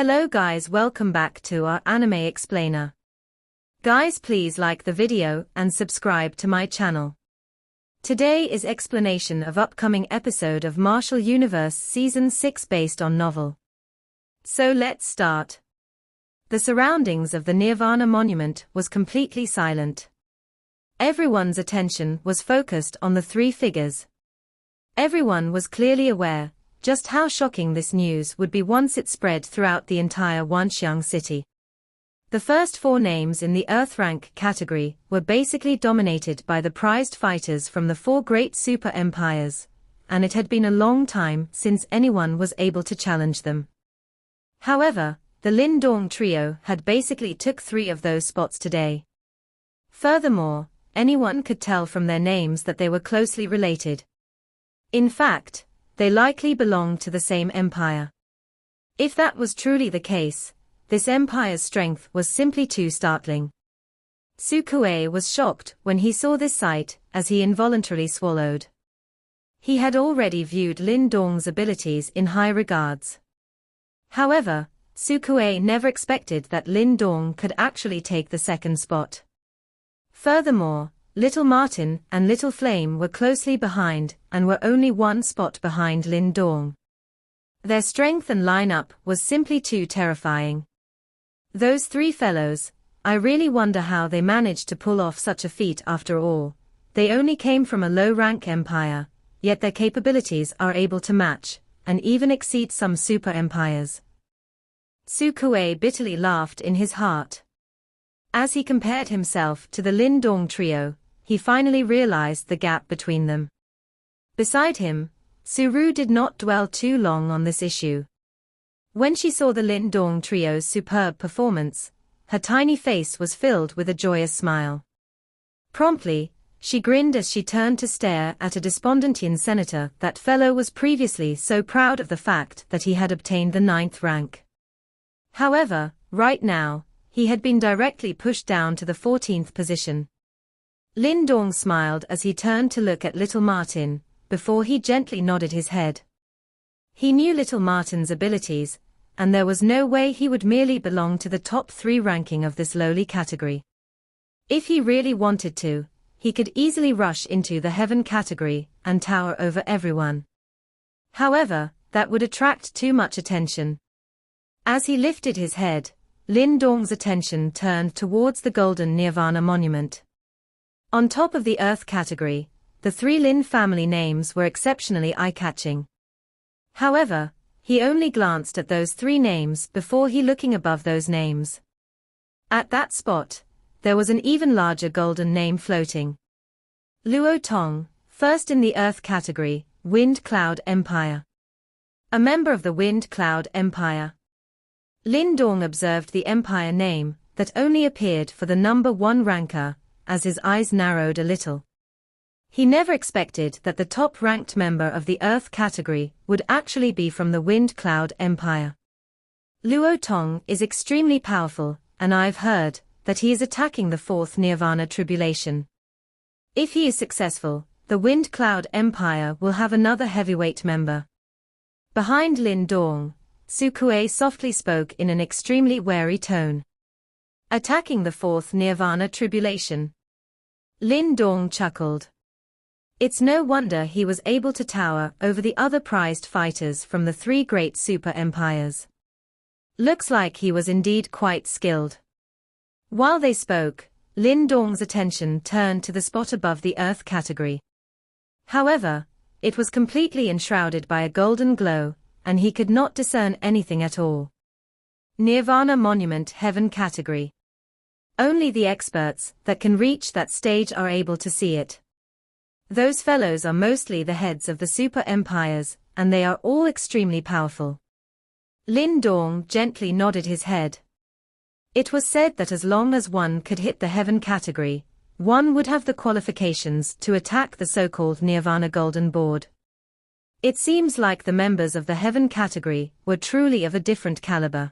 Hello guys, welcome back to our anime explainer. Guys, please like the video and subscribe to my channel. Today is explanation of upcoming episode of Martial Universe Season 6 based on novel. So let's start. The surroundings of the Nirvana monument was completely silent. Everyone's attention was focused on the three figures. Everyone was clearly aware just how shocking this news would be once it spread throughout the entire Wanxiang city. The first four names in the Earth rank category were basically dominated by the prized fighters from the four great super empires, and it had been a long time since anyone was able to challenge them. However, the Lin Dong trio had basically took three of those spots today. Furthermore, anyone could tell from their names that they were closely related. In fact, they likely belonged to the same empire. If that was truly the case, this empire's strength was simply too startling. Su Kuei was shocked when he saw this sight, as he involuntarily swallowed. He had already viewed Lin Dong's abilities in high regards. However, Su Kuei never expected that Lin Dong could actually take the second spot. Furthermore, Little Martin and Little Flame were closely behind and were only one spot behind Lin Dong. Their strength and lineup was simply too terrifying. Those three fellows, I really wonder how they managed to pull off such a feat after all. They only came from a low-rank empire, yet their capabilities are able to match, and even exceed some super empires. Su Kuei bitterly laughed in his heart. As he compared himself to the Lin Dong trio, he finally realized the gap between them. Beside him, Suru did not dwell too long on this issue. When she saw the Lin Dong trio's superb performance, her tiny face was filled with a joyous smile. Promptly, she grinned as she turned to stare at a despondent Yin senator. That fellow was previously so proud of the fact that he had obtained the 9th rank. However, right now, he had been directly pushed down to the 14th position. Lin Dong smiled as he turned to look at Little Martin, before he gently nodded his head. He knew Little Martin's abilities, and there was no way he would merely belong to the top 3 ranking of this lowly category. If he really wanted to, he could easily rush into the heaven category and tower over everyone. However, that would attract too much attention. As he lifted his head, Lin Dong's attention turned towards the golden Nirvana monument. On top of the Earth category, the 3 Lin family names were exceptionally eye-catching. However, he only glanced at those 3 names before he looking above those names. At that spot, there was an even larger golden name floating. Luo Tong, first in the Earth category, Wind Cloud Empire. A member of the Wind Cloud Empire. Lin Dong observed the empire name that only appeared for the number 1 ranker, as his eyes narrowed a little. He never expected that the top-ranked member of the Earth category would actually be from the Wind Cloud Empire. Luo Tong is extremely powerful, and I've heard that he is attacking the 4th Nirvana tribulation. If he is successful, the Wind Cloud Empire will have another heavyweight member. Behind Lin Dong, Su Kuei softly spoke in an extremely wary tone. Attacking the 4th Nirvana tribulation. Lin Dong chuckled. It's no wonder he was able to tower over the other prized fighters from the 3 great super empires. Looks like he was indeed quite skilled. While they spoke, Lin Dong's attention turned to the spot above the Earth category. However, it was completely enshrouded by a golden glow, and he could not discern anything at all. Nirvana Monument Heaven category. Only the experts that can reach that stage are able to see it. Those fellows are mostly the heads of the super empires, and they are all extremely powerful. Lin Dong gently nodded his head. It was said that as long as one could hit the heaven category, one would have the qualifications to attack the so-called Nirvana Golden Board. It seems like the members of the heaven category were truly of a different caliber.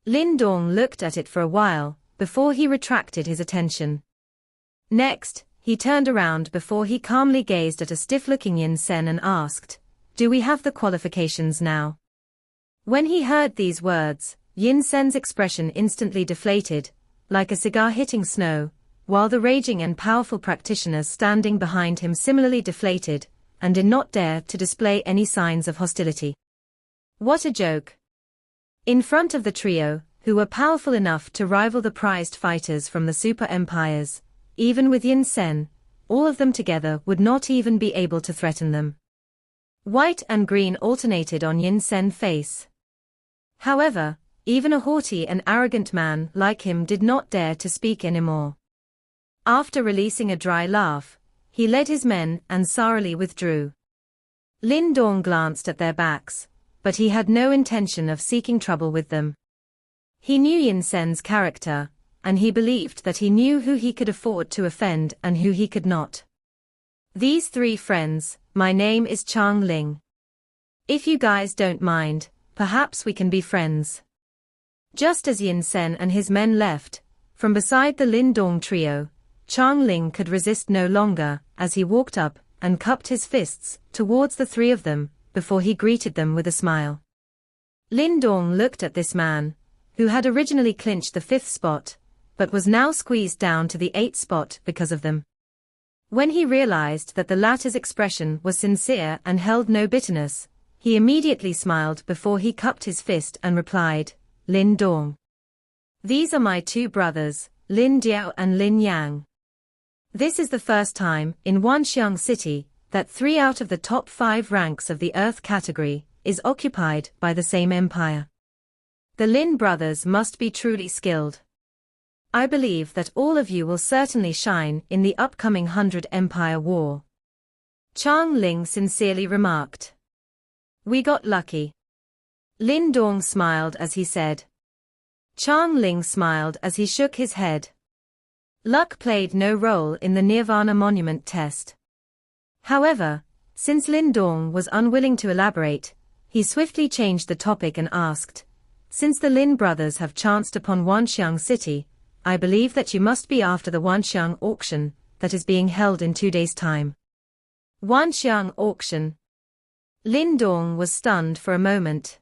Lin Dong looked at it for a while, before he retracted his attention. Next, he turned around before he calmly gazed at a stiff-looking Yin Sen and asked, "Do we have the qualifications now?" When he heard these words, Yin Sen's expression instantly deflated, like a cigar hitting snow, while the raging and powerful practitioners standing behind him similarly deflated, and did not dare to display any signs of hostility. What a joke! In front of the trio, who were powerful enough to rival the prized fighters from the super empires, even with Yin Sen, all of them together would not even be able to threaten them. White and green alternated on Yin Sen's face. However, even a haughty and arrogant man like him did not dare to speak anymore. After releasing a dry laugh, he led his men and sourly withdrew. Lin Dong glanced at their backs, but he had no intention of seeking trouble with them. He knew Yin Sen's character, and he believed that he knew who he could afford to offend and who he could not. These three friends, my name is Chang Ling. If you guys don't mind, perhaps we can be friends. Just as Yin Sen and his men left, from beside the Lin Dong trio, Chang Ling could resist no longer, as he walked up and cupped his fists towards the three of them, before he greeted them with a smile. Lin Dong looked at this man, who had originally clinched the 5th spot, but was now squeezed down to the 8th spot because of them. When he realized that the latter's expression was sincere and held no bitterness, he immediately smiled before he cupped his fist and replied, Lin Dong. These are my two brothers, Lin Diao and Lin Yang. This is the first time in Wanxiang City that 3 out of the top 5 ranks of the Earth category is occupied by the same empire. The Lin brothers must be truly skilled. I believe that all of you will certainly shine in the upcoming 100 Empire War. Chang Ling sincerely remarked. We got lucky. Lin Dong smiled as he said. Chang Ling smiled as he shook his head. Luck played no role in the Nirvana Monument test. However, since Lin Dong was unwilling to elaborate, he swiftly changed the topic and asked, since the Lin brothers have chanced upon Wanxiang City, I believe that you must be after the Wanxiang auction that is being held in 2 days' time. Wanxiang auction. Lin Dong was stunned for a moment.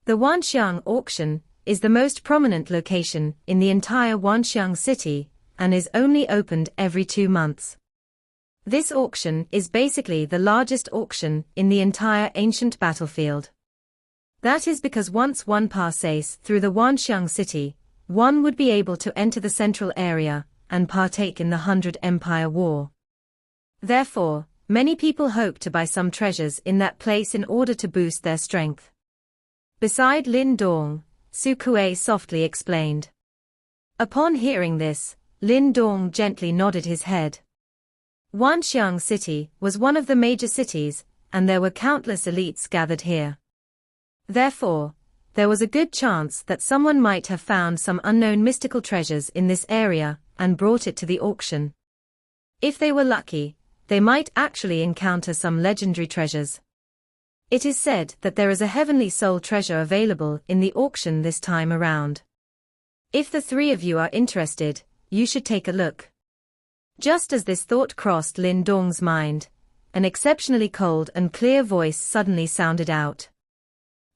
The Wanxiang auction is the most prominent location in the entire Wanxiang City and is only opened every 2 months. This auction is basically the largest auction in the entire ancient battlefield. That is because once one passes through the Wanxiang City, one would be able to enter the central area and partake in the 100 Empire War. Therefore, many people hope to buy some treasures in that place in order to boost their strength. Beside Lin Dong, Su Kuei softly explained. Upon hearing this, Lin Dong gently nodded his head. Wanxiang City was one of the major cities, and there were countless elites gathered here. Therefore, there was a good chance that someone might have found some unknown mystical treasures in this area and brought it to the auction. If they were lucky, they might actually encounter some legendary treasures. It is said that there is a heavenly soul treasure available in the auction this time around. If the 3 of you are interested, you should take a look. Just as this thought crossed Lin Dong's mind, an exceptionally cold and clear voice suddenly sounded out.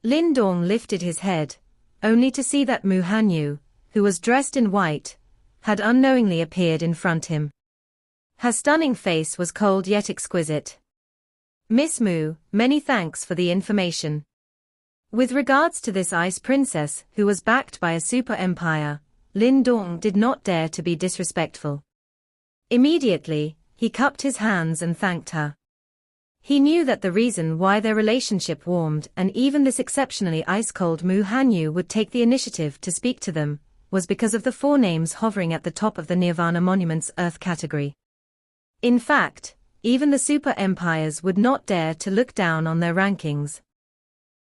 Lin Dong lifted his head, only to see that Mu Hanyu, who was dressed in white, had unknowingly appeared in front him. Her stunning face was cold yet exquisite. Miss Mu, many thanks for the information. With regards to this ice princess who was backed by a super empire, Lin Dong did not dare to be disrespectful. Immediately, he cupped his hands and thanked her. He knew that the reason why their relationship warmed and even this exceptionally ice-cold Mu Hanyu would take the initiative to speak to them, was because of the 4 names hovering at the top of the Nirvana Monument's Earth category. In fact, even the super empires would not dare to look down on their rankings.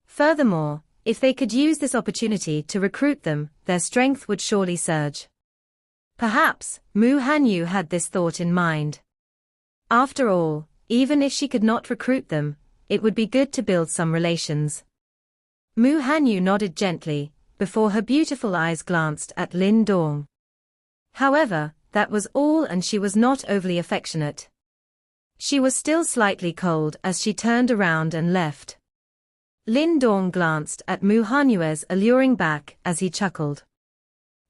Furthermore, if they could use this opportunity to recruit them, their strength would surely surge. Perhaps, Mu Hanyu had this thought in mind. After all, even if she could not recruit them, it would be good to build some relations. Mu Hanyu nodded gently, before her beautiful eyes glanced at Lin Dong. However, that was all, and she was not overly affectionate. She was still slightly cold as she turned around and left. Lin Dong glanced at Mu Hanyue's alluring back as he chuckled.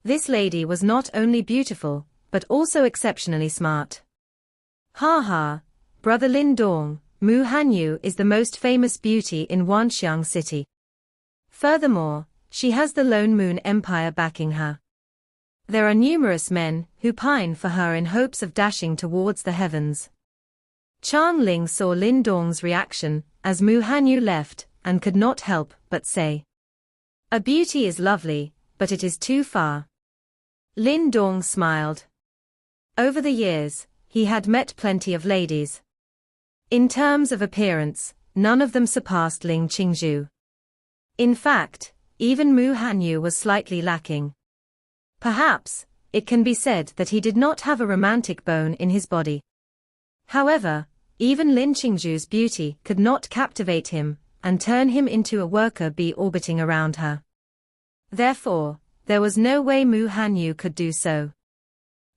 This lady was not only beautiful, but also exceptionally smart. Ha ha, brother Lin Dong, Mu Hanyu is the most famous beauty in Wanxiang City. Furthermore, she has the Lone Moon Empire backing her. There are numerous men who pine for her in hopes of dashing towards the heavens. Chang Ling saw Lin Dong's reaction as Mu Hanyu left and could not help but say, "A beauty is lovely, but it is too far." Lin Dong smiled. Over the years, he had met plenty of ladies. In terms of appearance, none of them surpassed Ling Qingzhu. In fact, even Mu Hanyu was slightly lacking. Perhaps, it can be said that he did not have a romantic bone in his body. However, even Lin Qingzhu's beauty could not captivate him and turn him into a worker bee orbiting around her. Therefore, there was no way Mu Hanyu could do so.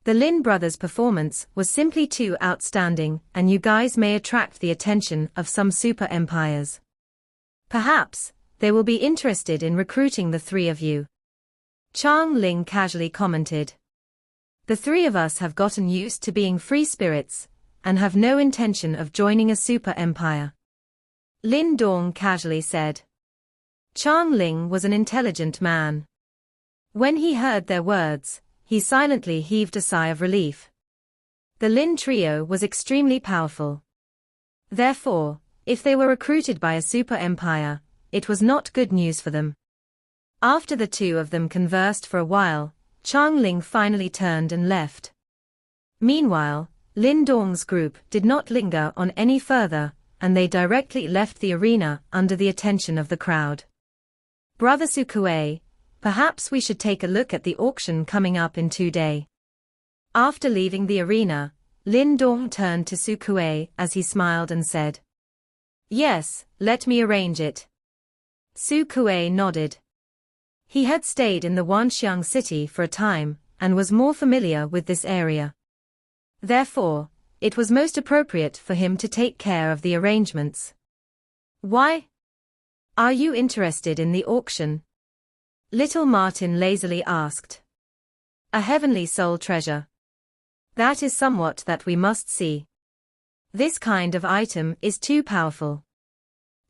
The Lin brothers' performance was simply too outstanding, and you guys may attract the attention of some super empires. Perhaps, they will be interested in recruiting the three of you. Chang Ling casually commented. The three of us have gotten used to being free spirits, and have no intention of joining a super empire. Lin Dong casually said. Chang Ling was an intelligent man. When he heard their words, he silently heaved a sigh of relief. The Lin trio was extremely powerful. Therefore, if they were recruited by a super empire, it was not good news for them. After the two of them conversed for a while, Chang Ling finally turned and left. Meanwhile, Lin Dong's group did not linger on any further, and they directly left the arena under the attention of the crowd. Brother Sukue, perhaps we should take a look at the auction coming up in 2 days. After leaving the arena, Lin Dong turned to Sukue as he smiled and said, Yes, let me arrange it. Sukue nodded. He had stayed in the Wanxiang city for a time, and was more familiar with this area. Therefore, it was most appropriate for him to take care of the arrangements. Why? Are you interested in the auction? Little Martin lazily asked. A heavenly soul treasure. That is somewhat that we must see. This kind of item is too powerful.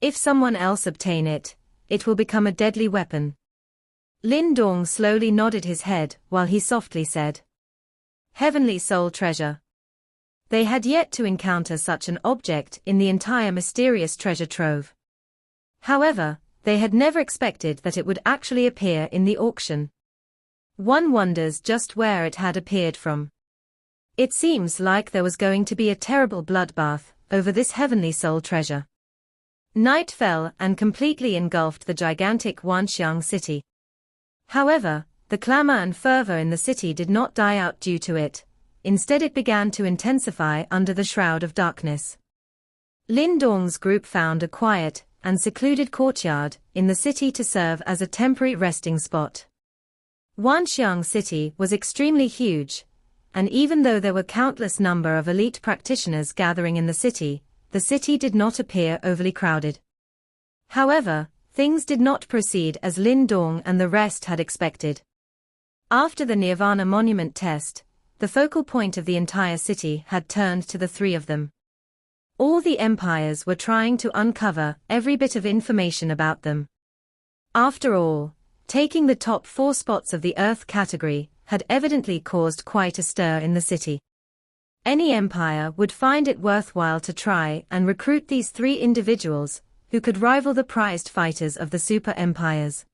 If someone else obtain it, it will become a deadly weapon. Lin Dong slowly nodded his head while he softly said, Heavenly soul treasure. They had yet to encounter such an object in the entire mysterious treasure trove. However, they had never expected that it would actually appear in the auction. One wonders just where it had appeared from. It seems like there was going to be a terrible bloodbath over this heavenly soul treasure. Night fell and completely engulfed the gigantic Wanxiang city. However, the clamor and fervor in the city did not die out due to it. Instead it began to intensify under the shroud of darkness. Lin Dong's group found a quiet and secluded courtyard in the city to serve as a temporary resting spot. Wanxiang city was extremely huge, and even though there were countless number of elite practitioners gathering in the city did not appear overly crowded. However, things did not proceed as Lin Dong and the rest had expected. After the Nirvana Monument test, the focal point of the entire city had turned to the three of them. All the empires were trying to uncover every bit of information about them. After all, taking the top 4 spots of the Earth category had evidently caused quite a stir in the city. Any empire would find it worthwhile to try and recruit these 3 individuals who could rival the prized fighters of the super empires.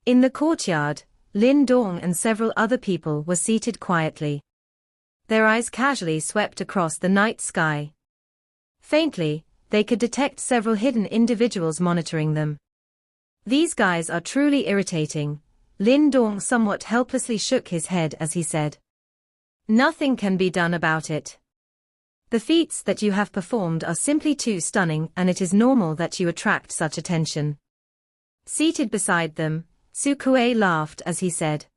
In the courtyard, Lin Dong and several other people were seated quietly. Their eyes casually swept across the night sky. Faintly, they could detect several hidden individuals monitoring them. These guys are truly irritating. Lin Dong somewhat helplessly shook his head as he said. Nothing can be done about it. The feats that you have performed are simply too stunning, and it is normal that you attract such attention. Seated beside them, Sukue laughed as he said.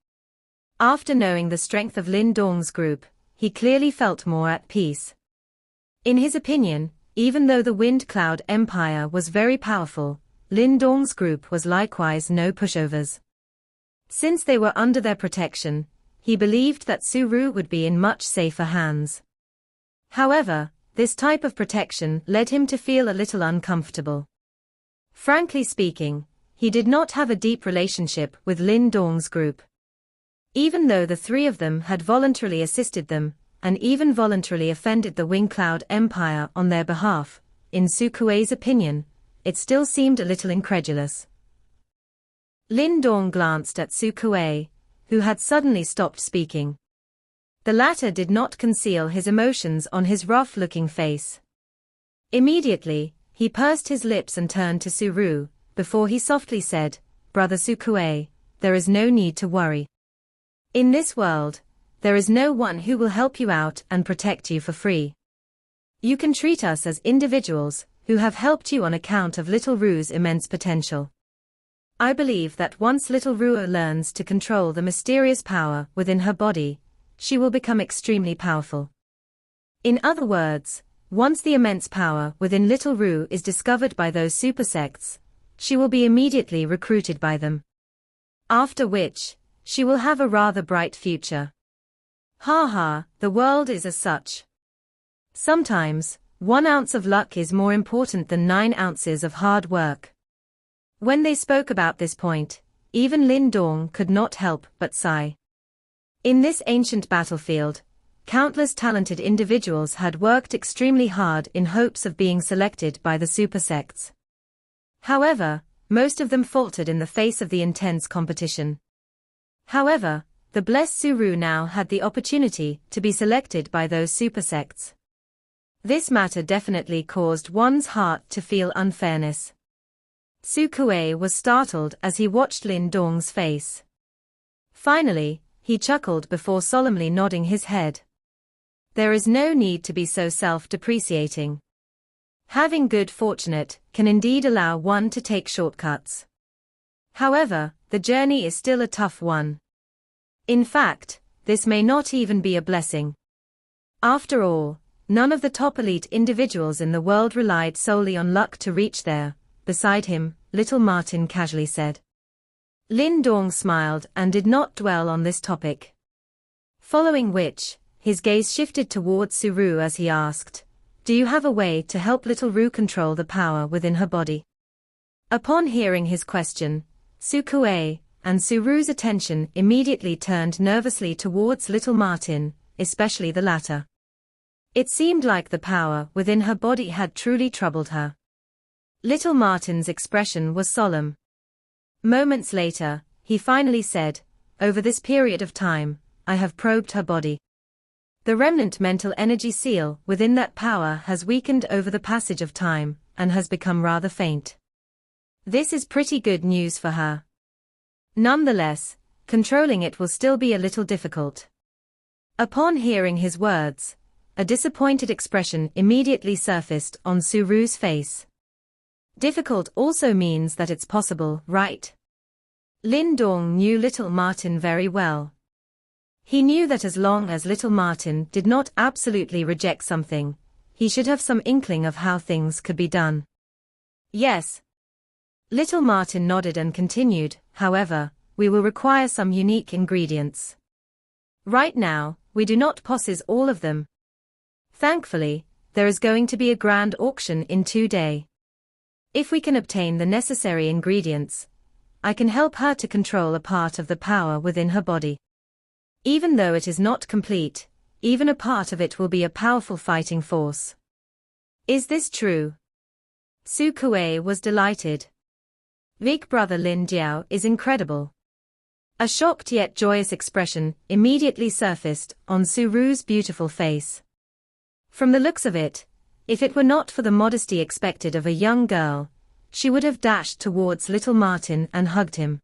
After knowing the strength of Lin Dong's group, he clearly felt more at peace. In his opinion, even though the Wind Cloud Empire was very powerful, Lin Dong's group was likewise no pushovers. Since they were under their protection, he believed that Suru would be in much safer hands. However, this type of protection led him to feel a little uncomfortable. Frankly speaking, he did not have a deep relationship with Lin Dong's group. Even though the three of them had voluntarily assisted them, and even voluntarily offended the Wing Cloud Empire on their behalf, in Su Kuei's opinion, it still seemed a little incredulous. Lin Dong glanced at Su Kuei, who had suddenly stopped speaking. The latter did not conceal his emotions on his rough-looking face. Immediately, he pursed his lips and turned to Suru, before he softly said, "Brother Su Kuei, there is no need to worry. In this world, there is no one who will help you out and protect you for free. You can treat us as individuals who have helped you on account of Little Ru's immense potential. I believe that once Little Ru learns to control the mysterious power within her body, she will become extremely powerful. In other words, once the immense power within Little Ru is discovered by those super sects, she will be immediately recruited by them. After which, she will have a rather bright future. Ha ha, the world is as such. Sometimes, 1 ounce of luck is more important than 9 ounces of hard work." When they spoke about this point, even Lin Dong could not help but sigh. In this ancient battlefield, countless talented individuals had worked extremely hard in hopes of being selected by the super sects. However, most of them faltered in the face of the intense competition. However, the blessed Suru now had the opportunity to be selected by those super sects. This matter definitely caused one's heart to feel unfairness. Su Kuei was startled as he watched Lin Dong's face. Finally, he chuckled before solemnly nodding his head. There is no need to be so self-depreciating. Having good fortune can indeed allow one to take shortcuts. However, the journey is still a tough one. In fact, this may not even be a blessing. After all, none of the top elite individuals in the world relied solely on luck to reach there. Beside him, little Martin casually said. Lin Dong smiled and did not dwell on this topic. Following which, his gaze shifted towards Suru as he asked, "Do you have a way to help Little Ru control the power within her body?" Upon hearing his question, Su Kuei and Suru's attention immediately turned nervously towards little Martin, especially the latter. It seemed like the power within her body had truly troubled her. Little Martin's expression was solemn. Moments later, he finally said, "Over this period of time, I have probed her body. The remnant mental energy seal within that power has weakened over the passage of time, and has become rather faint. This is pretty good news for her. Nonetheless, controlling it will still be a little difficult." Upon hearing his words, a disappointed expression immediately surfaced on Suru's face. Difficult also means that it's possible, right? Lin Dong knew little Martin very well. He knew that as long as little Martin did not absolutely reject something, he should have some inkling of how things could be done. Yes. Little Martin nodded and continued, "However, we will require some unique ingredients. Right now, we do not possess all of them. Thankfully, there is going to be a grand auction in 2 days. If we can obtain the necessary ingredients, I can help her to control a part of the power within her body. Even though it is not complete, even a part of it will be a powerful fighting force." Is this true? Su Kuei was delighted. Big brother Lin Jiao is incredible. A shocked yet joyous expression immediately surfaced on Suru's beautiful face. From the looks of it, if it were not for the modesty expected of a young girl, she would have dashed towards little Martin and hugged him.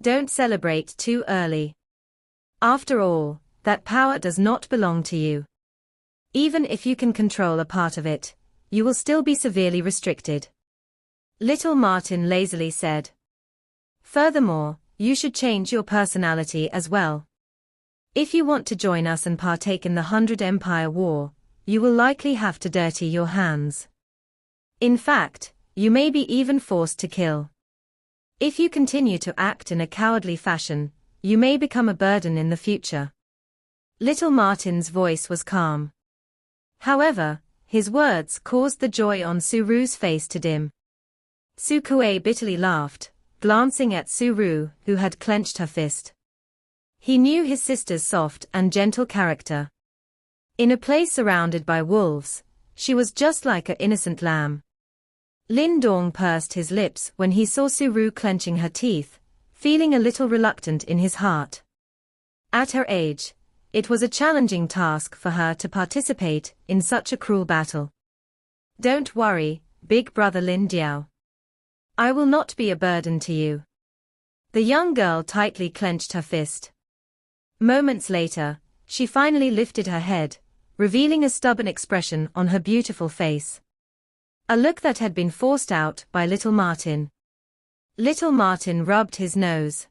Don't celebrate too early. After all, that power does not belong to you. Even if you can control a part of it, you will still be severely restricted. Little Martin lazily said. Furthermore, you should change your personality as well. If you want to join us and partake in the 100 Empire War, you will likely have to dirty your hands. In fact, You may be even forced to kill. If you continue to act in a cowardly fashion, you may become a burden in the future. Little Martin's voice was calm. However, his words caused the joy on Suru's face to dim. Sukue bitterly laughed, glancing at Suru, who had clenched her fist. He knew his sister's soft and gentle character. In a place surrounded by wolves, she was just like an innocent lamb. Lin Dong pursed his lips when he saw Suru clenching her teeth, feeling a little reluctant in his heart. At her age, it was a challenging task for her to participate in such a cruel battle. Don't worry, big brother Lin Diao. I will not be a burden to you. The young girl tightly clenched her fist. Moments later, she finally lifted her head, revealing a stubborn expression on her beautiful face. A look that had been forced out by Little Martin. Little Martin rubbed his nose.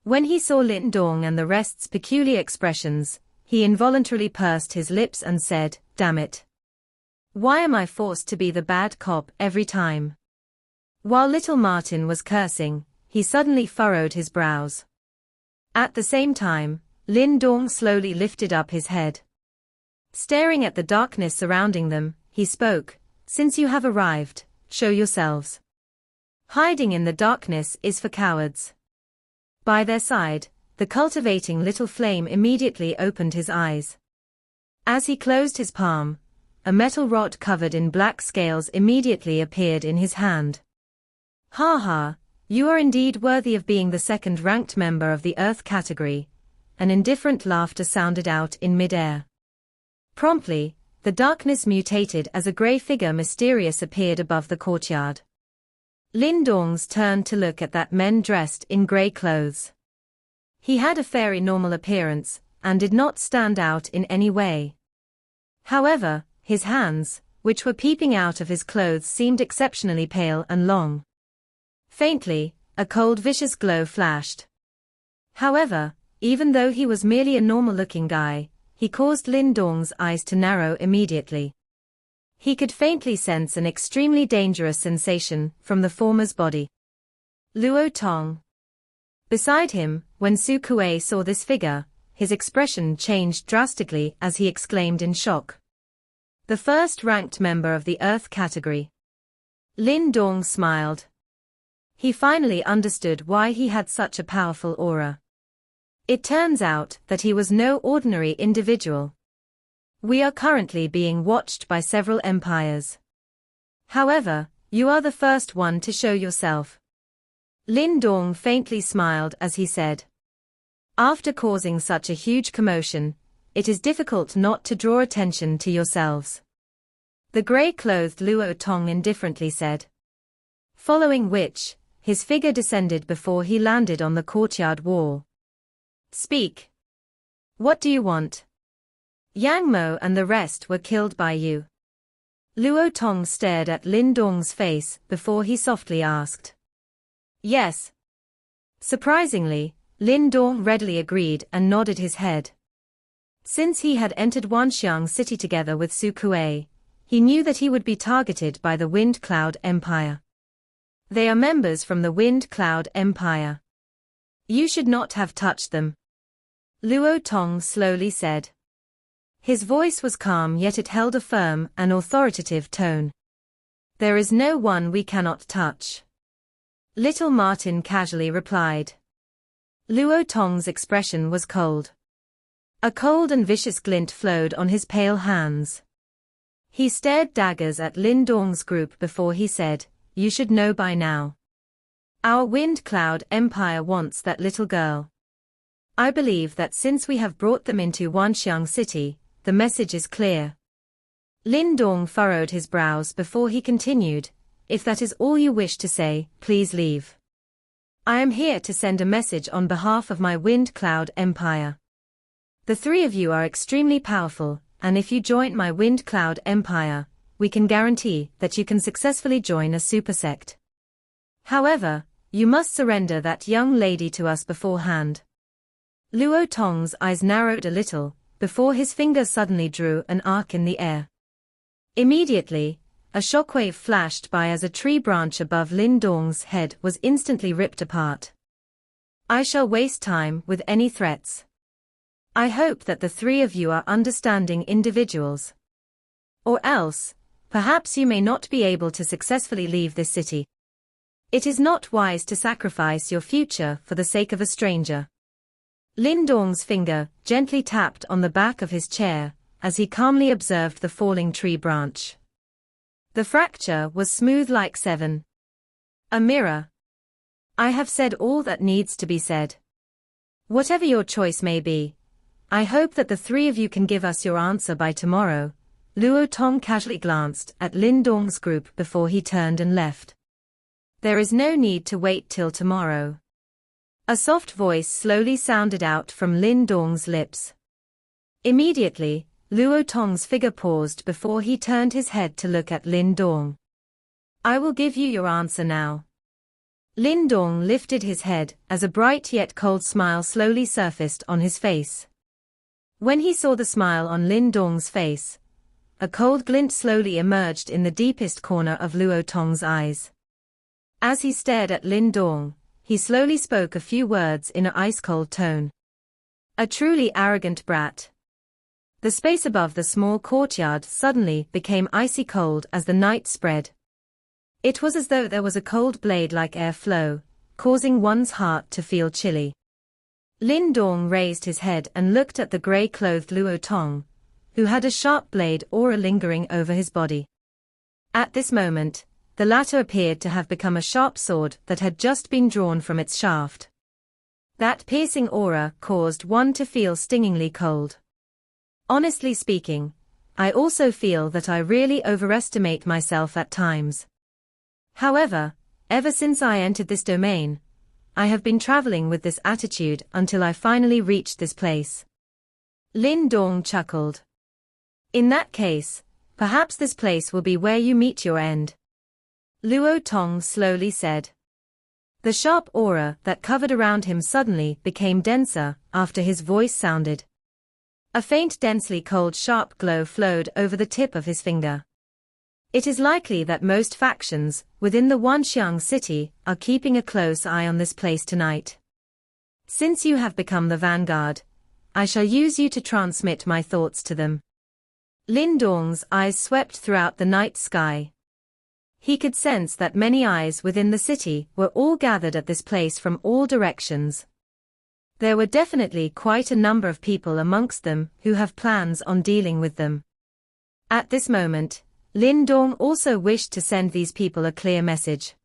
When he saw Lin Dong and the rest's peculiar expressions, he involuntarily pursed his lips and said, "Damn it. Why am I forced to be the bad cop every time?" While Little Martin was cursing, he suddenly furrowed his brows. At the same time, Lin Dong slowly lifted up his head. Staring at the darkness surrounding them, he spoke, "Since you have arrived, show yourselves. Hiding in the darkness is for cowards." By their side, the cultivating little flame immediately opened his eyes. As he closed his palm, a metal rod covered in black scales immediately appeared in his hand. "Ha ha, you are indeed worthy of being the second-ranked member of the Earth category." An indifferent laughter sounded out in mid-air. Promptly, the darkness mutated as a grey figure mysterious appeared above the courtyard. Lin Dong's turned to look at that man dressed in grey clothes. He had a very normal appearance, and did not stand out in any way. However, his hands, which were peeping out of his clothes, seemed exceptionally pale and long. Faintly, a cold vicious glow flashed. However, even though he was merely a normal-looking guy, he caused Lin Dong's eyes to narrow immediately. He could faintly sense an extremely dangerous sensation from the former's body. Luo Tong. Beside him, when Su Kuei saw this figure, his expression changed drastically as he exclaimed in shock. The first-ranked member of the Earth category. Lin Dong smiled. He finally understood why he had such a powerful aura. It turns out that he was no ordinary individual. We are currently being watched by several empires. However, you are the first one to show yourself. Lin Dong faintly smiled as he said. After causing such a huge commotion, it is difficult not to draw attention to yourselves. The grey-clothed Luo Tong indifferently said. Following which, his figure descended before he landed on the courtyard wall. Speak. What do you want? Yang Mo and the rest were killed by you. Luo Tong stared at Lin Dong's face before he softly asked. Yes. Surprisingly, Lin Dong readily agreed and nodded his head. Since he had entered Wanxiang City together with Su Kuei, he knew that he would be targeted by the Wind Cloud Empire. They are members from the Wind Cloud Empire. You should not have touched them. Luo Tong slowly said. His voice was calm, yet it held a firm and authoritative tone. There is no one we cannot touch. Little Martin casually replied. Luo Tong's expression was cold. A cold and vicious glint flowed on his pale hands. He stared daggers at Lin Dong's group before he said, You should know by now. Our Wind Cloud Empire wants that little girl. I believe that since we have brought them into Wanxiang City, the message is clear. Lin Dong furrowed his brows before he continued, If that is all you wish to say, please leave. I am here to send a message on behalf of my Wind Cloud Empire. The three of you are extremely powerful, and if you join my Wind Cloud Empire, we can guarantee that you can successfully join a super sect. However, you must surrender that young lady to us beforehand. Luo Tong's eyes narrowed a little, before his finger suddenly drew an arc in the air. Immediately, A shockwave flashed by as a tree branch above Lin Dong's head was instantly ripped apart. I shall waste time with any threats. I hope that the three of you are understanding individuals. Or else, perhaps you may not be able to successfully leave this city. It is not wise to sacrifice your future for the sake of a stranger. Lin Dong's finger gently tapped on the back of his chair as he calmly observed the falling tree branch. The fracture was smooth like a mirror. I have said all that needs to be said. Whatever your choice may be, I hope that the three of you can give us your answer by tomorrow. Luo Tong casually glanced at Lin Dong's group before he turned and left. There is no need to wait till tomorrow. A soft voice slowly sounded out from Lin Dong's lips. Immediately, Luo Tong's figure paused before he turned his head to look at Lin Dong. I will give you your answer now. Lin Dong lifted his head as a bright yet cold smile slowly surfaced on his face. When he saw the smile on Lin Dong's face, a cold glint slowly emerged in the deepest corner of Luo Tong's eyes. As he stared at Lin Dong, he slowly spoke a few words in an ice-cold tone. A truly arrogant brat. The space above the small courtyard suddenly became icy cold as the night spread. It was as though there was a cold blade-like air flow, causing one's heart to feel chilly. Lin Dong raised his head and looked at the grey-clothed Luo Tong, who had a sharp blade aura lingering over his body. At this moment, the latter appeared to have become a sharp sword that had just been drawn from its shaft. That piercing aura caused one to feel stingingly cold. Honestly speaking, I also feel that I really overestimate myself at times. However, ever since I entered this domain, I have been traveling with this attitude until I finally reached this place. Lin Dong chuckled. In that case, perhaps this place will be where you meet your end. Luo Tong slowly said. The sharp aura that covered around him suddenly became denser after his voice sounded. A faint densely cold sharp glow flowed over the tip of his finger. It is likely that most factions within the Wanxiang city are keeping a close eye on this place tonight. Since you have become the vanguard, I shall use you to transmit my thoughts to them. Lin Dong's eyes swept throughout the night sky. He could sense that many eyes within the city were all gathered at this place from all directions. There were definitely quite a number of people amongst them who have plans on dealing with them. At this moment, Lin Dong also wished to send these people a clear message.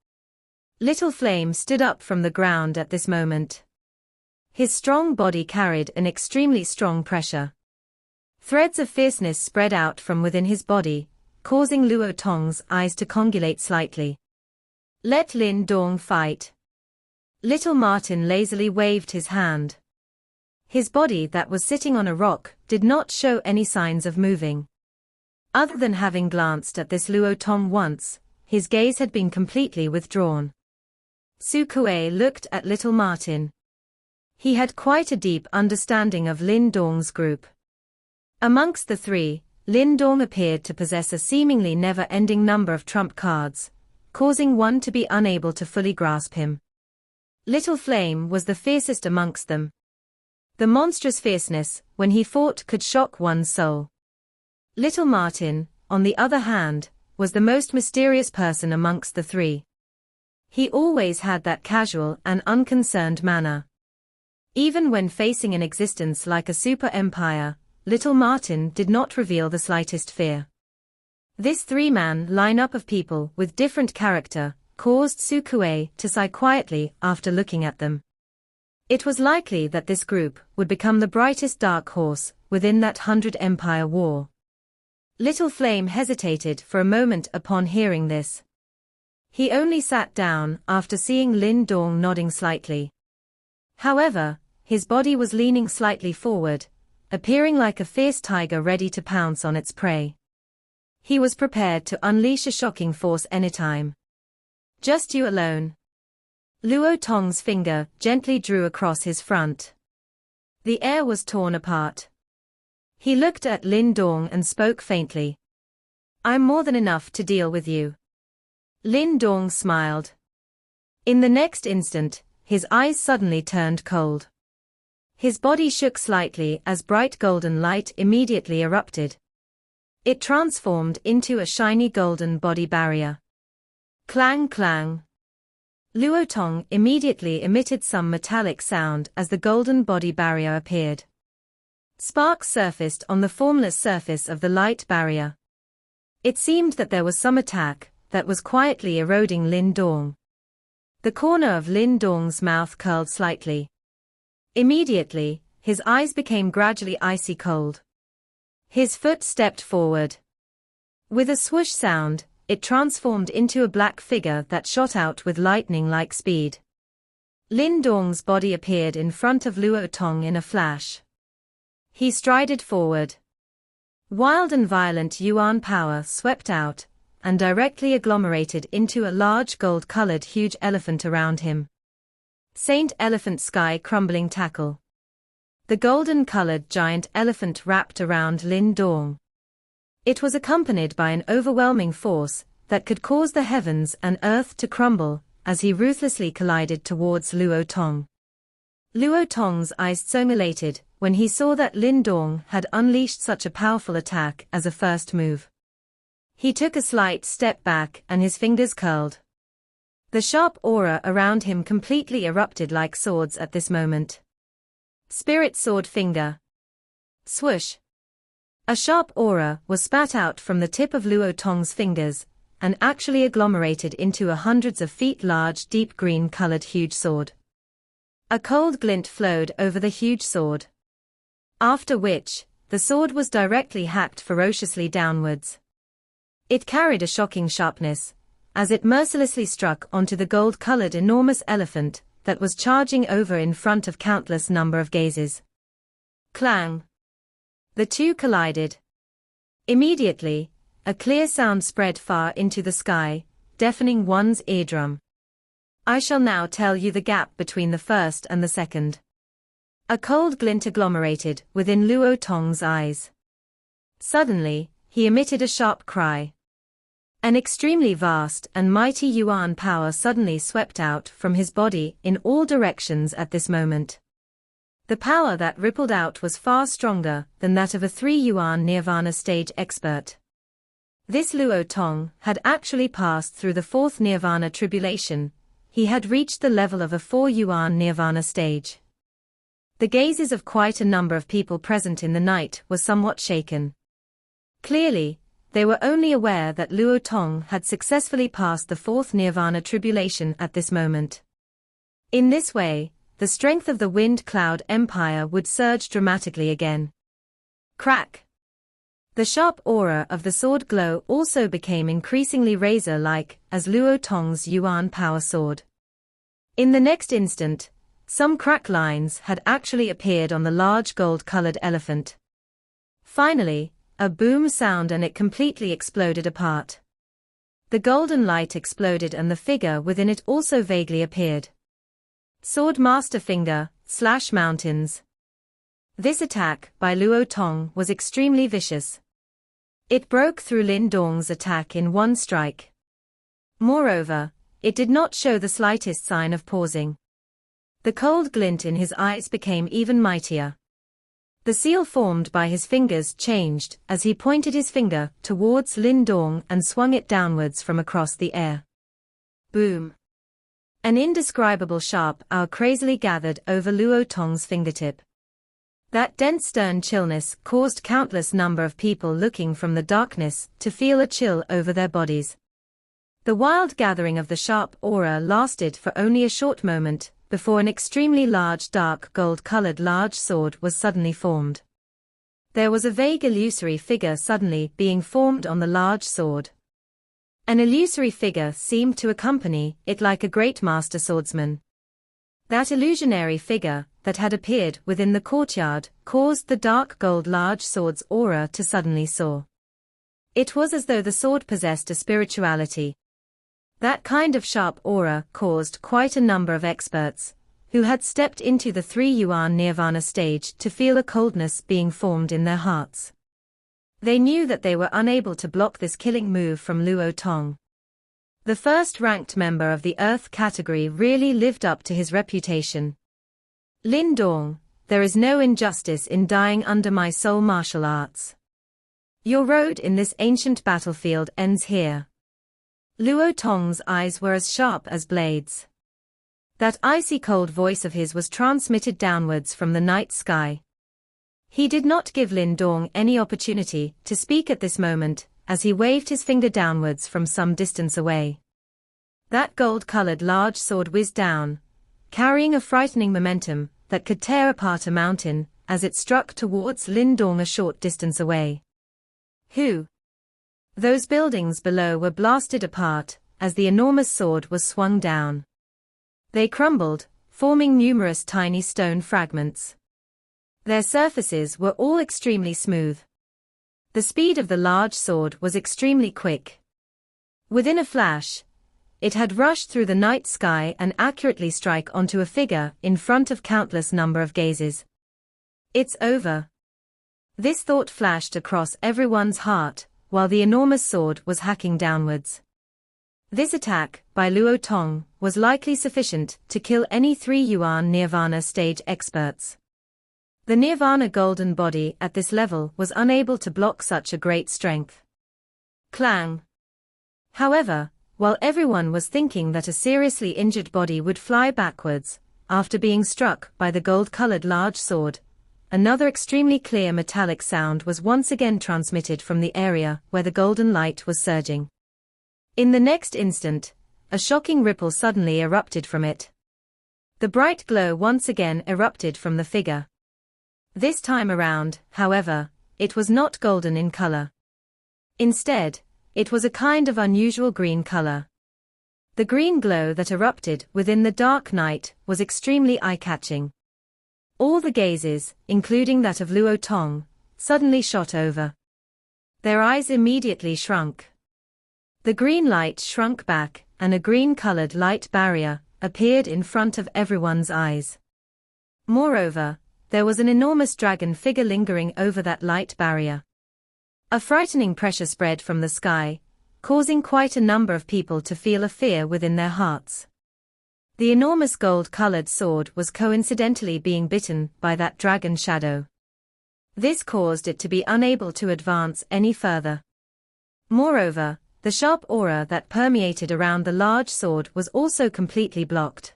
Little Flame stood up from the ground at this moment. His strong body carried an extremely strong pressure. Threads of fierceness spread out from within his body, causing Luo Tong's eyes to congelate slightly. Let Lin Dong fight. Little Martin lazily waved his hand. His body that was sitting on a rock did not show any signs of moving. Other than having glanced at this Luo Tong once, his gaze had been completely withdrawn. Su Kuei looked at Little Martin. He had quite a deep understanding of Lin Dong's group. Amongst the three, Lin Dong appeared to possess a seemingly never-ending number of trump cards, causing one to be unable to fully grasp him. Little Flame was the fiercest amongst them. The monstrous fierceness, when he fought, could shock one's soul. Little Martin, on the other hand, was the most mysterious person amongst the three. He always had that casual and unconcerned manner. Even when facing an existence like a super empire, Little Martin did not reveal the slightest fear. This three-man lineup of people with different character caused Su Kuei to sigh quietly after looking at them. It was likely that this group would become the brightest dark horse within that 100 Empire war. Little Flame hesitated for a moment upon hearing this. He only sat down after seeing Lin Dong nodding slightly. However, his body was leaning slightly forward, appearing like a fierce tiger ready to pounce on its prey. He was prepared to unleash a shocking force anytime. Just you alone. Luo Tong's finger gently drew across his front. The air was torn apart. He looked at Lin Dong and spoke faintly. I'm more than enough to deal with you. Lin Dong smiled. In the next instant, his eyes suddenly turned cold. His body shook slightly as bright golden light immediately erupted. It transformed into a shiny golden body barrier. Clang clang. Luo Tong immediately emitted some metallic sound as the golden body barrier appeared. Sparks surfaced on the formless surface of the light barrier. It seemed that there was some attack that was quietly eroding Lin Dong. The corner of Lin Dong's mouth curled slightly. Immediately, his eyes became gradually icy cold. His foot stepped forward. With a swoosh sound, it transformed into a black figure that shot out with lightning-like speed. Lin Dong's body appeared in front of Luo Tong in a flash. He strided forward. Wild and violent yuan power swept out, and directly agglomerated into a large gold-colored huge elephant around him. Saint Elephant Sky Crumbling Tackle. The golden-colored giant elephant wrapped around Lin Dong. It was accompanied by an overwhelming force that could cause the heavens and earth to crumble as he ruthlessly collided towards Luo Tong. Luo Tong's eyes dilated when he saw that Lin Dong had unleashed such a powerful attack as a first move. He took a slight step back and his fingers curled. The sharp aura around him completely erupted like swords at this moment. Spirit Sword Finger. Swoosh. A sharp aura was spat out from the tip of Luo Tong's fingers, and actually agglomerated into a hundreds of feet large deep green-colored huge sword. A cold glint flowed over the huge sword. After which, the sword was directly hacked ferociously downwards. It carried a shocking sharpness, as it mercilessly struck onto the gold-colored enormous elephant that was charging over in front of countless number of gazes. Clang. The two collided. Immediately, a clear sound spread far into the sky, deafening one's eardrum. I shall now tell you the gap between the first and the second. A cold glint agglomerated within Luo Tong's eyes. Suddenly, he emitted a sharp cry. An extremely vast and mighty yuan power suddenly swept out from his body in all directions at this moment. The power that rippled out was far stronger than that of a 3 yuan nirvana stage expert. This Luo Tong had actually passed through the 4th nirvana tribulation. He had reached the level of a 4 yuan nirvana stage. The gazes of quite a number of people present in the night were somewhat shaken. Clearly, they were only aware that Luo Tong had successfully passed the 4th nirvana tribulation at this moment. In this way, the strength of the wind cloud empire would surge dramatically again. Crack! The sharp aura of the sword glow also became increasingly razor-like as Luo Tong's yuan power soared. In the next instant, some crack lines had actually appeared on the large gold-colored elephant. Finally, a boom sound and it completely exploded apart. The golden light exploded and the figure within it also vaguely appeared. Sword Master Finger, Slash Mountains. This attack by Luo Tong was extremely vicious. It broke through Lin Dong's attack in one strike. Moreover, it did not show the slightest sign of pausing. The cold glint in his eyes became even mightier. The seal formed by his fingers changed as he pointed his finger towards Lin Dong and swung it downwards from across the air. Boom! An indescribable sharp aura crazily gathered over Luo Tong's fingertip. That dense stern chillness caused countless number of people looking from the darkness to feel a chill over their bodies. The wild gathering of the sharp aura lasted for only a short moment, before an extremely large dark gold-colored large sword was suddenly formed. There was a vague illusory figure suddenly being formed on the large sword. An illusory figure seemed to accompany it like a great master swordsman. That illusionary figure that had appeared within the courtyard caused the dark gold large sword's aura to suddenly soar. It was as though the sword possessed a spirituality. That kind of sharp aura caused quite a number of experts, who had stepped into the 3 yuan nirvana stage to feel a coldness being formed in their hearts. They knew that they were unable to block this killing move from Luo Tong. The first-ranked member of the Earth category really lived up to his reputation. Lin Dong, there is no injustice in dying under my soul martial arts. Your road in this ancient battlefield ends here. Luo Tong's eyes were as sharp as blades. That icy cold voice of his was transmitted downwards from the night sky. He did not give Lin Dong any opportunity to speak at this moment, as he waved his finger downwards from some distance away. That gold-colored large sword whizzed down, carrying a frightening momentum that could tear apart a mountain as it struck towards Lin Dong a short distance away. Who? Those buildings below were blasted apart as the enormous sword was swung down. They crumbled, forming numerous tiny stone fragments. Their surfaces were all extremely smooth. The speed of the large sword was extremely quick. Within a flash, it had rushed through the night sky and accurately strike onto a figure in front of countless number of gazes. It's over. This thought flashed across everyone's heart, while the enormous sword was hacking downwards. This attack, by Luo Tong, was likely sufficient to kill any 3 Yuan Nirvana stage experts. The Nirvana golden body at this level was unable to block such a great strength. Clang. However, while everyone was thinking that a seriously injured body would fly backwards, after being struck by the gold-colored large sword, another extremely clear metallic sound was once again transmitted from the area where the golden light was surging. In the next instant, a shocking ripple suddenly erupted from it. The bright glow once again erupted from the figure. This time around, however, it was not golden in color. Instead, it was a kind of unusual green color. The green glow that erupted within the dark night was extremely eye-catching. All the gazes, including that of Luo Tong, suddenly shot over. Their eyes immediately shrunk. The green light shrunk back, and a green-colored light barrier appeared in front of everyone's eyes. Moreover, there was an enormous dragon figure lingering over that light barrier. A frightening pressure spread from the sky, causing quite a number of people to feel a fear within their hearts. The enormous gold-colored sword was coincidentally being bitten by that dragon shadow. This caused it to be unable to advance any further. Moreover, the sharp aura that permeated around the large sword was also completely blocked.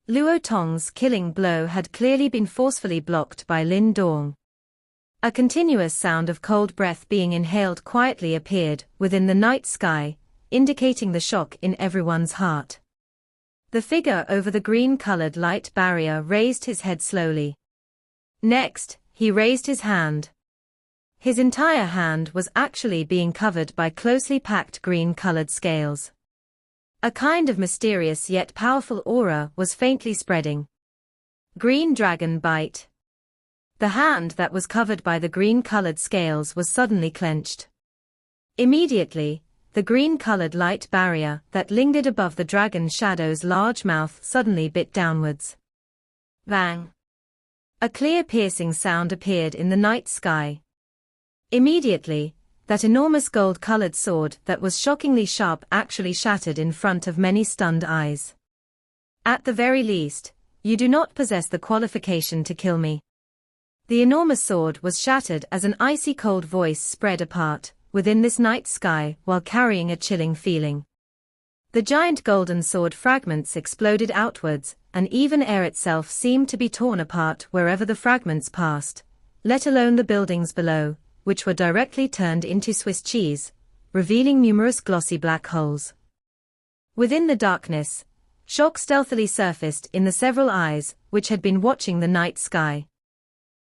Luo Tong's killing blow had clearly been forcefully blocked by Lin Dong. A continuous sound of cold breath being inhaled quietly appeared within the night sky, indicating the shock in everyone's heart. The figure over the green-colored light barrier raised his head slowly. Next, he raised his hand. His entire hand was actually being covered by closely packed green-colored scales. A kind of mysterious yet powerful aura was faintly spreading. Green Dragon Bite. The hand that was covered by the green-colored scales was suddenly clenched. Immediately, the green-colored light barrier that lingered above the dragon shadow's large mouth suddenly bit downwards. Bang! A clear piercing sound appeared in the night sky. Immediately, that enormous gold-colored sword that was shockingly sharp actually shattered in front of many stunned eyes. At the very least, you do not possess the qualification to kill me. The enormous sword was shattered as an icy cold voice spread apart within this night sky while carrying a chilling feeling. The giant golden sword fragments exploded outwards, and even air itself seemed to be torn apart wherever the fragments passed, let alone the buildings below, which were directly turned into Swiss cheese, revealing numerous glossy black holes. Within the darkness, shock stealthily surfaced in the several eyes which had been watching the night sky.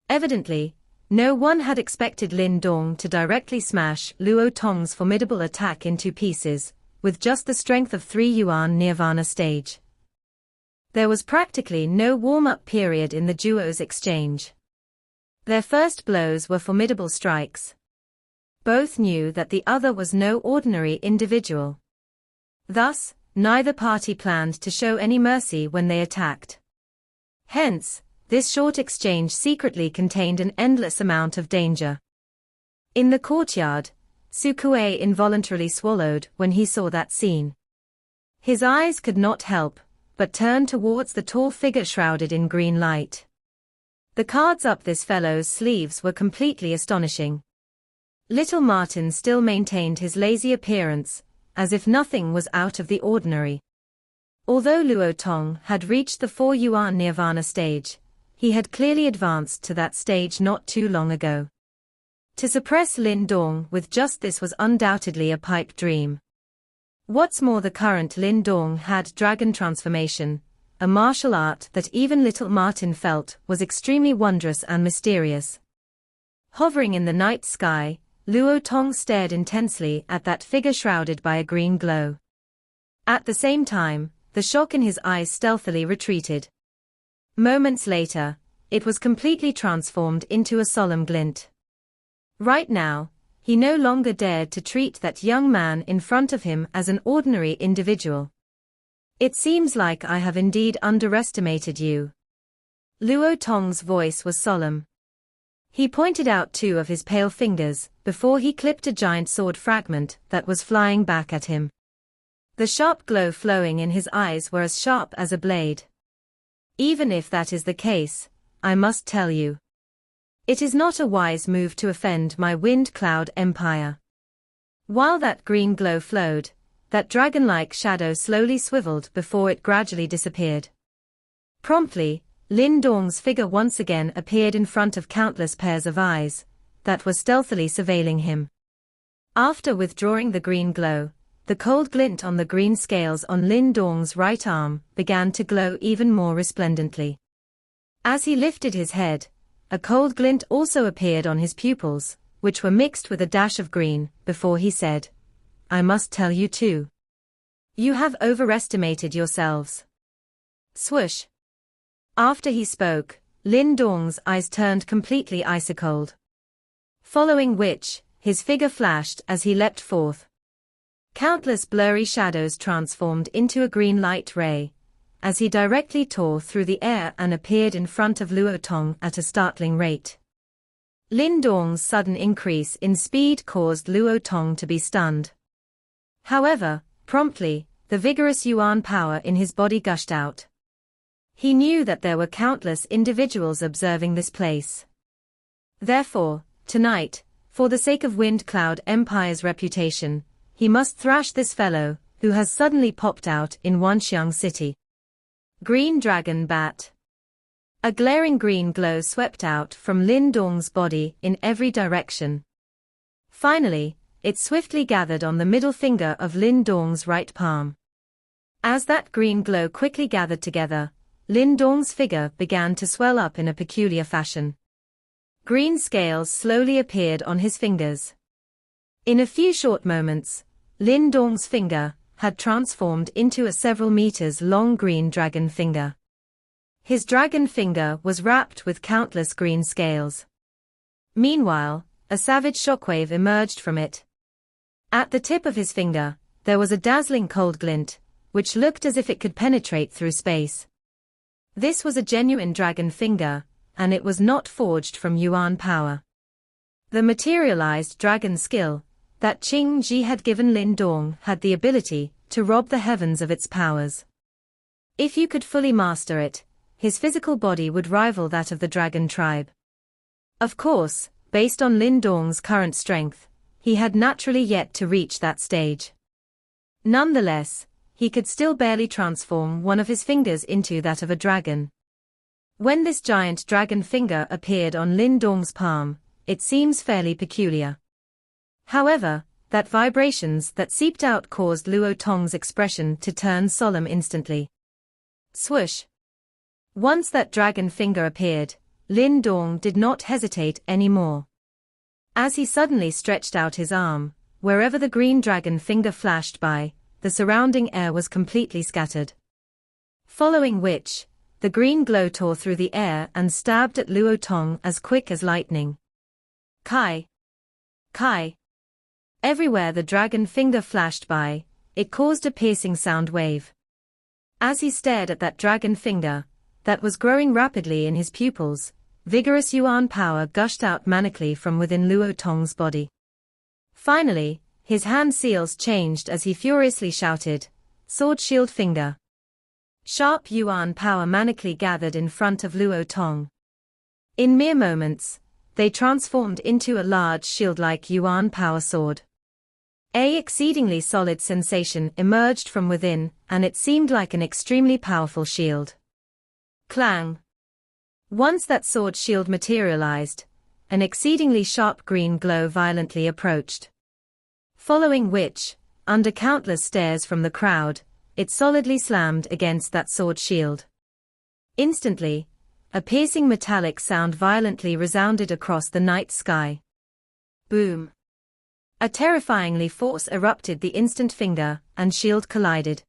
Evidently, no one had expected Lin Dong to directly smash Luo Tong's formidable attack into pieces, with just the strength of 3 Yuan Nirvana stage. There was practically no warm-up period in the duo's exchange. Their first blows were formidable strikes. Both knew that the other was no ordinary individual. Thus, neither party planned to show any mercy when they attacked. Hence, this short exchange secretly contained an endless amount of danger. In the courtyard, Sukue involuntarily swallowed when he saw that scene. His eyes could not help but turn towards the tall figure shrouded in green light. The cards up this fellow's sleeves were completely astonishing. Little Martin still maintained his lazy appearance, as if nothing was out of the ordinary. Although Luo Tong had reached the 4 yuan nirvana stage, he had clearly advanced to that stage not too long ago. To suppress Lin Dong with just this was undoubtedly a pipe dream. What's more, the current Lin Dong had dragon transformation, a martial art that even little Martin felt was extremely wondrous and mysterious. Hovering in the night sky, Luo Tong stared intensely at that figure shrouded by a green glow. At the same time, the shock in his eyes stealthily retreated. Moments later, it was completely transformed into a solemn glint. Right now, he no longer dared to treat that young man in front of him as an ordinary individual. It seems like I have indeed underestimated you. Luo Tong's voice was solemn. He pointed out 2 of his pale fingers before he clipped a giant sword fragment that was flying back at him. The sharp glow flowing in his eyes were as sharp as a blade. Even if that is the case, I must tell you. It is not a wise move to offend my wind cloud empire. While that green glow flowed, that dragon-like shadow slowly swiveled before it gradually disappeared. Promptly, Lin Dong's figure once again appeared in front of countless pairs of eyes that were stealthily surveilling him. After withdrawing the green glow, the cold glint on the green scales on Lin Dong's right arm began to glow even more resplendently. As he lifted his head, a cold glint also appeared on his pupils, which were mixed with a dash of green, before he said, I must tell you too. You have overestimated yourselves. Swoosh. After he spoke, Lin Dong's eyes turned completely ice-cold. Following which, his figure flashed as he leapt forth. Countless blurry shadows transformed into a green light ray, as he directly tore through the air and appeared in front of Luo Tong at a startling rate. Lin Dong's sudden increase in speed caused Luo Tong to be stunned. However, promptly, the vigorous yuan power in his body gushed out. He knew that there were countless individuals observing this place. Therefore, tonight, for the sake of Wind Cloud Empire's reputation, he must thrash this fellow, who has suddenly popped out in Wanxiang City. Green Dragon Bat. A glaring green glow swept out from Lin Dong's body in every direction. Finally, it swiftly gathered on the middle finger of Lin Dong's right palm. As that green glow quickly gathered together, Lin Dong's figure began to swell up in a peculiar fashion. Green scales slowly appeared on his fingers. In a few short moments, Lin Dong's finger had transformed into a several meters long green dragon finger. His dragon finger was wrapped with countless green scales. Meanwhile, a savage shockwave emerged from it. At the tip of his finger, there was a dazzling cold glint, which looked as if it could penetrate through space. This was a genuine dragon finger, and it was not forged from yuan power. The materialized dragon skill that Qing Ji had given Lin Dong had the ability to rob the heavens of its powers. If you could fully master it, his physical body would rival that of the dragon tribe. Of course, based on Lin Dong's current strength, he had naturally yet to reach that stage. Nonetheless, he could still barely transform one of his fingers into that of a dragon. When this giant dragon finger appeared on Lin Dong's palm, it seems fairly peculiar. However, that vibrations that seeped out caused Luo Tong's expression to turn solemn instantly. Swoosh. Once that dragon finger appeared, Lin Dong did not hesitate anymore. As he suddenly stretched out his arm, wherever the green dragon finger flashed by, the surrounding air was completely scattered. Following which, the green glow tore through the air and stabbed at Luo Tong as quick as lightning. Kai! Kai! Everywhere the dragon finger flashed by, it caused a piercing sound wave. As he stared at that dragon finger, that was growing rapidly in his pupils, vigorous yuan power gushed out manically from within Luo Tong's body. Finally, his hand seals changed as he furiously shouted, "Sword shield finger." Sharp yuan power manically gathered in front of Luo Tong. In mere moments, they transformed into a large shield-like yuan power sword. An exceedingly solid sensation emerged from within, and it seemed like an extremely powerful shield. Clang! Once that sword shield materialized, an exceedingly sharp green glow violently approached. Following which, under countless stares from the crowd, it solidly slammed against that sword shield. Instantly, a piercing metallic sound violently resounded across the night sky. Boom! A terrifyingly force erupted the instant finger and shield collided.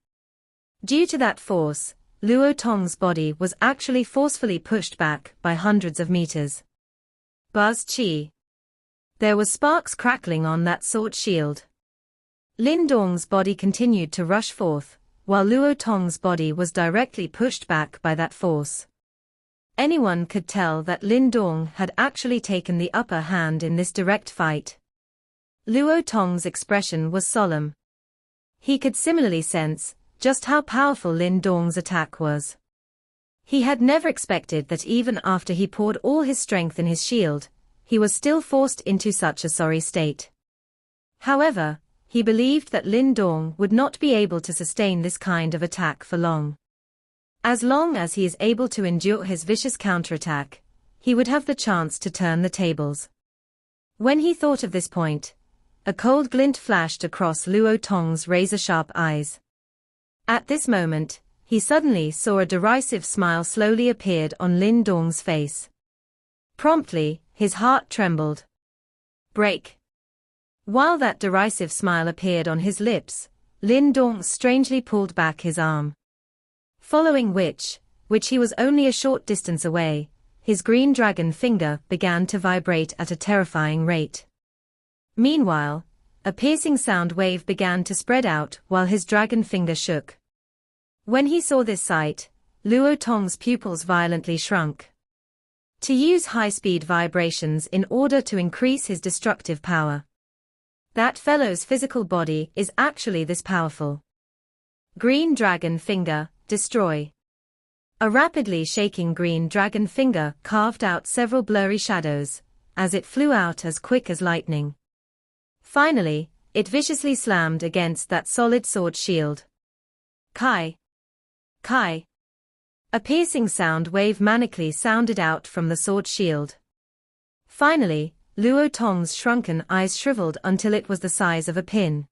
Due to that force, Luo Tong's body was actually forcefully pushed back by hundreds of meters. Buzz chi! There was sparks crackling on that sword shield. Lin Dong's body continued to rush forth, while Luo Tong's body was directly pushed back by that force. Anyone could tell that Lin Dong had actually taken the upper hand in this direct fight. Luo Tong's expression was solemn. He could similarly sense just how powerful Lin Dong's attack was. He had never expected that even after he poured all his strength in his shield, he was still forced into such a sorry state. However, he believed that Lin Dong would not be able to sustain this kind of attack for long. As long as he is able to endure his vicious counterattack, he would have the chance to turn the tables. When he thought of this point, a cold glint flashed across Luo Tong's razor-sharp eyes. At this moment, he suddenly saw a derisive smile slowly appeared on Lin Dong's face. Promptly, his heart trembled. Break! While that derisive smile appeared on his lips, Lin Dong strangely pulled back his arm. Following which he was only a short distance away, his green dragon finger began to vibrate at a terrifying rate. Meanwhile, a piercing sound wave began to spread out while his dragon finger shook. When he saw this sight, Luo Tong's pupils violently shrunk. To use high-speed vibrations in order to increase his destructive power. That fellow's physical body is actually this powerful. Green dragon finger, destroy. A rapidly shaking green dragon finger carved out several blurry shadows, as it flew out as quick as lightning. Finally, it viciously slammed against that solid sword shield. Kai! Kai! A piercing sound wave manically sounded out from the sword shield. Finally, Luo Tong's shrunken eyes shriveled until it was the size of a pin.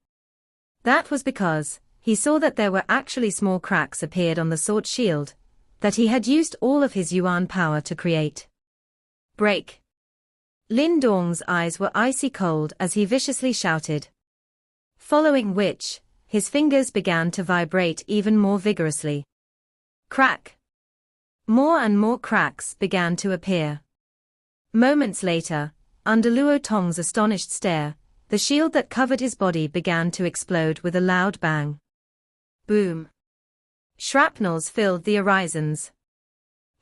That was because he saw that there were actually small cracks appeared on the sword shield, that he had used all of his yuan power to create. Break! Lin Dong's eyes were icy cold as he viciously shouted. Following which, his fingers began to vibrate even more vigorously. Crack! More and more cracks began to appear. Moments later, under Luo Tong's astonished stare, the shield that covered his body began to explode with a loud bang. Boom! Shrapnels filled the horizons.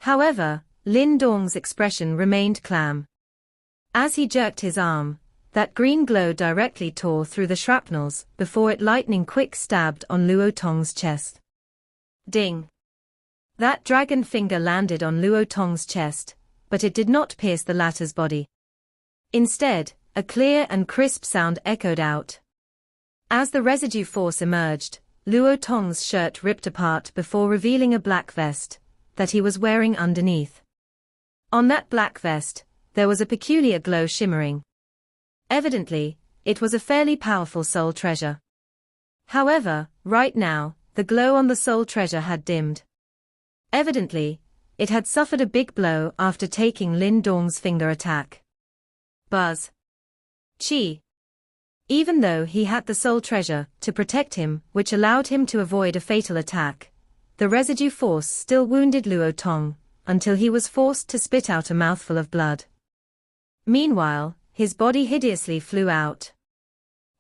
However, Lin Dong's expression remained calm. As he jerked his arm, that green glow directly tore through the shrapnels before it lightning-quick stabbed on Luo Tong's chest. Ding! That dragon finger landed on Luo Tong's chest, but it did not pierce the latter's body. Instead, a clear and crisp sound echoed out. As the residue force emerged, Luo Tong's shirt ripped apart before revealing a black vest that he was wearing underneath. On that black vest, there was a peculiar glow shimmering. Evidently, it was a fairly powerful soul treasure. However, right now, the glow on the soul treasure had dimmed. Evidently, it had suffered a big blow after taking Lin Dong's finger attack. Buzz. Chi. Even though he had the soul treasure to protect him, which allowed him to avoid a fatal attack, the residue force still wounded Luo Tong, until he was forced to spit out a mouthful of blood. Meanwhile, his body hideously flew out.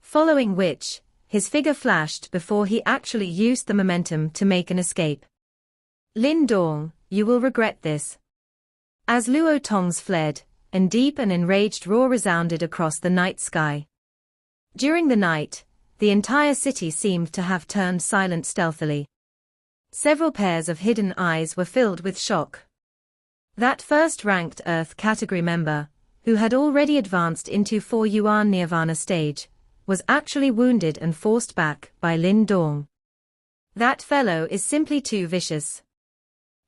Following which, his figure flashed before he actually used the momentum to make an escape. Lin Dong, you will regret this. As Luo Tong's fled, a deep and enraged roar resounded across the night sky. During the night, the entire city seemed to have turned silent stealthily. Several pairs of hidden eyes were filled with shock. That first-ranked Earth category member, who had already advanced into 4 Yuan Nirvana stage, was actually wounded and forced back by Lin Dong. That fellow is simply too vicious.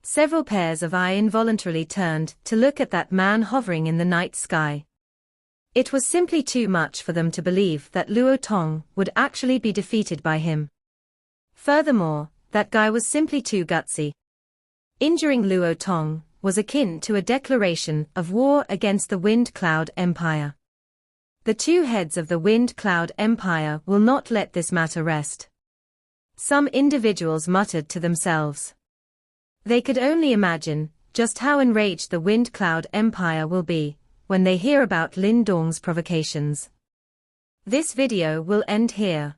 Several pairs of eyes involuntarily turned to look at that man hovering in the night sky. It was simply too much for them to believe that Luo Tong would actually be defeated by him. Furthermore, that guy was simply too gutsy. Injuring Luo Tong was akin to a declaration of war against the Wind Cloud Empire. The two heads of the Wind Cloud Empire will not let this matter rest. Some individuals muttered to themselves. They could only imagine just how enraged the Wind Cloud Empire will be when they hear about Lin Dong's provocations. This video will end here.